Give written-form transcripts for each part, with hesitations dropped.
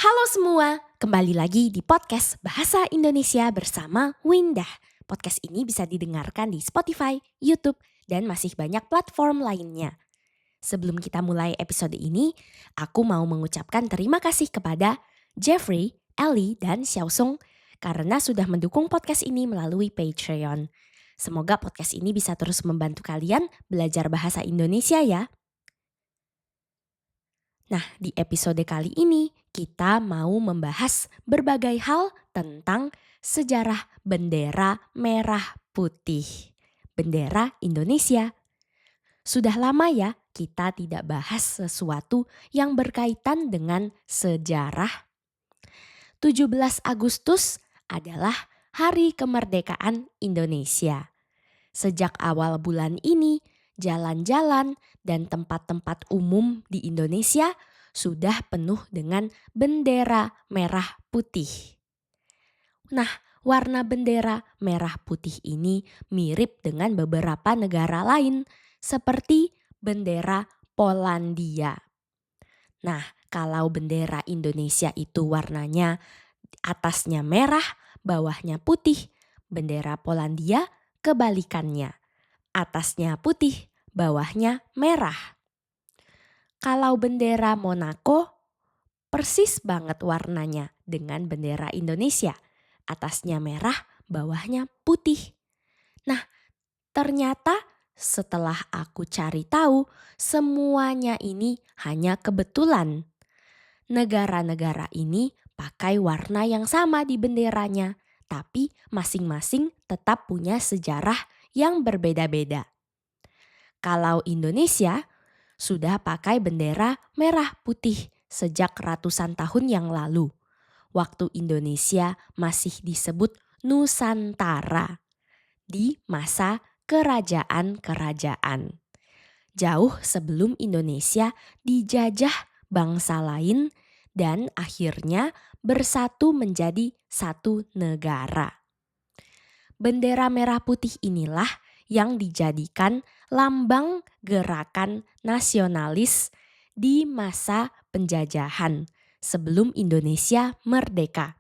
Halo semua, kembali lagi di podcast Bahasa Indonesia bersama Windah. Podcast ini bisa didengarkan di Spotify, YouTube, dan masih banyak platform lainnya. Sebelum kita mulai episode ini, aku mau mengucapkan terima kasih kepada Jeffrey, Ellie, dan Xiaosong karena sudah mendukung podcast ini melalui Patreon. Semoga podcast ini bisa terus membantu kalian belajar bahasa Indonesia ya. Nah, di episode kali ini kita mau membahas berbagai hal tentang sejarah bendera merah putih. Bendera Indonesia. Sudah lama ya kita tidak bahas sesuatu yang berkaitan dengan sejarah. 17 Agustus adalah Hari Kemerdekaan Indonesia. Sejak awal bulan ini, jalan-jalan dan tempat-tempat umum di Indonesia sudah penuh dengan bendera merah putih. Nah, warna bendera merah putih ini mirip dengan beberapa negara lain seperti bendera Polandia. Nah, kalau bendera Indonesia itu warnanya atasnya merah, bawahnya putih. Bendera Polandia kebalikannya. Atasnya putih, bawahnya merah. Kalau bendera Monaco, persis banget warnanya dengan bendera Indonesia. Atasnya merah, bawahnya putih. Nah, ternyata setelah aku cari tahu, semuanya ini hanya kebetulan. Negara-negara ini pakai warna yang sama di benderanya, tapi masing-masing tetap punya sejarah yang berbeda-beda. Kalau Indonesia sudah pakai bendera merah putih sejak ratusan tahun yang lalu. Waktu Indonesia masih disebut Nusantara di masa kerajaan-kerajaan. Jauh sebelum Indonesia dijajah bangsa lain dan akhirnya bersatu menjadi satu negara. Bendera merah putih inilah yang dijadikan lambang gerakan nasionalis di masa penjajahan sebelum Indonesia merdeka.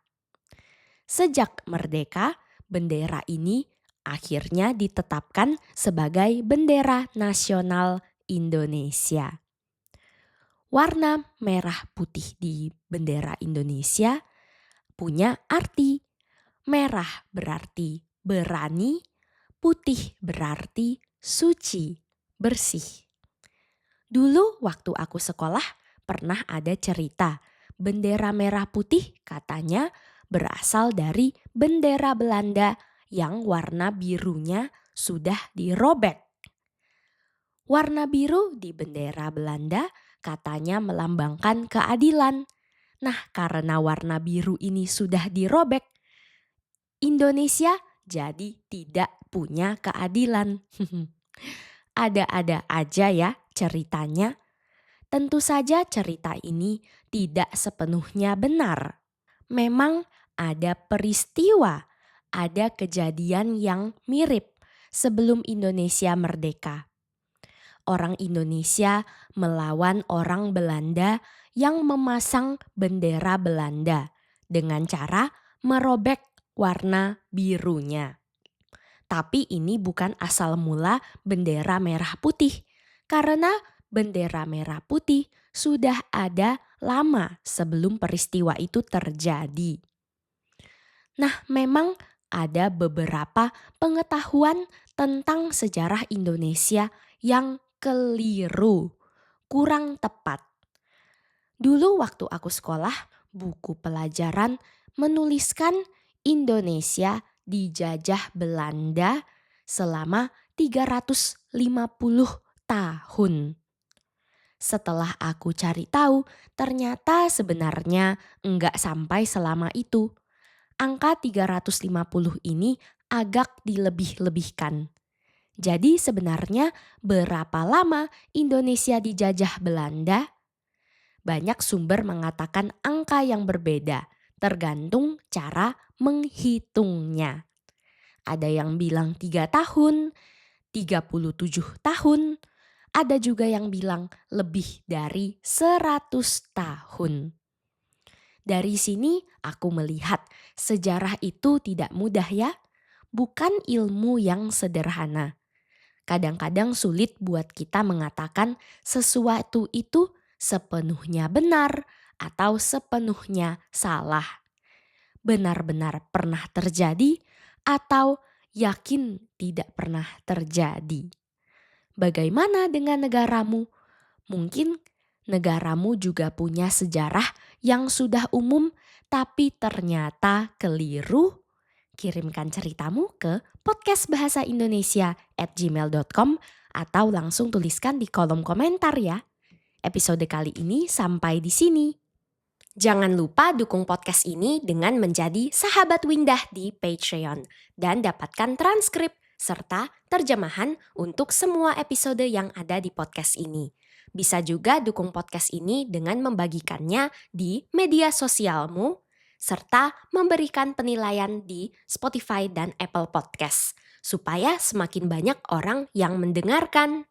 Sejak merdeka, bendera ini akhirnya ditetapkan sebagai bendera nasional Indonesia. Warna merah putih di bendera Indonesia punya arti. Merah berarti berani, putih berarti suci, bersih. Dulu waktu aku sekolah pernah ada cerita bendera merah putih katanya berasal dari bendera Belanda yang warna birunya sudah dirobek. Warna biru di bendera Belanda katanya melambangkan keadilan. Nah, karena warna biru ini sudah dirobek, Indonesia jadi tidak punya keadilan. Ada-ada aja ya ceritanya. Tentu saja cerita ini tidak sepenuhnya benar. Memang ada peristiwa, ada kejadian yang mirip sebelum Indonesia merdeka. Orang Indonesia melawan orang Belanda yang memasang bendera Belanda dengan cara merobek warna birunya. Tapi ini bukan asal mula bendera merah putih, karena bendera merah putih sudah ada lama sebelum peristiwa itu terjadi. Nah, memang ada beberapa pengetahuan tentang sejarah Indonesia yang keliru, kurang tepat. Dulu waktu aku sekolah, buku pelajaran menuliskan Indonesia dijajah Belanda selama 350 tahun. Setelah aku cari tahu, ternyata sebenarnya enggak sampai selama itu. Angka 350 ini agak dilebih-lebihkan. Jadi sebenarnya berapa lama Indonesia dijajah Belanda? Banyak sumber mengatakan angka yang berbeda, tergantung cara menghitungnya. Ada yang bilang 3 tahun, 37 tahun, ada juga yang bilang lebih dari 100 tahun. Dari sini aku melihat sejarah itu tidak mudah ya, bukan ilmu yang sederhana. Kadang-kadang sulit buat kita mengatakan sesuatu itu sepenuhnya benar atau sepenuhnya salah. Benar-benar pernah terjadi atau yakin tidak pernah terjadi. Bagaimana dengan negaramu? Mungkin negaramu juga punya sejarah yang sudah umum tapi ternyata keliru. Kirimkan ceritamu ke podcastbahasaindonesia@gmail.com atau langsung tuliskan di kolom komentar ya. Episode kali ini sampai di sini. Jangan lupa dukung podcast ini dengan menjadi sahabat Windah di Patreon dan dapatkan transkrip serta terjemahan untuk semua episode yang ada di podcast ini. Bisa juga dukung podcast ini dengan membagikannya di media sosialmu serta memberikan penilaian di Spotify dan Apple Podcast supaya semakin banyak orang yang mendengarkan.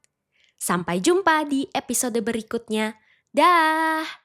Sampai jumpa di episode berikutnya. Dah.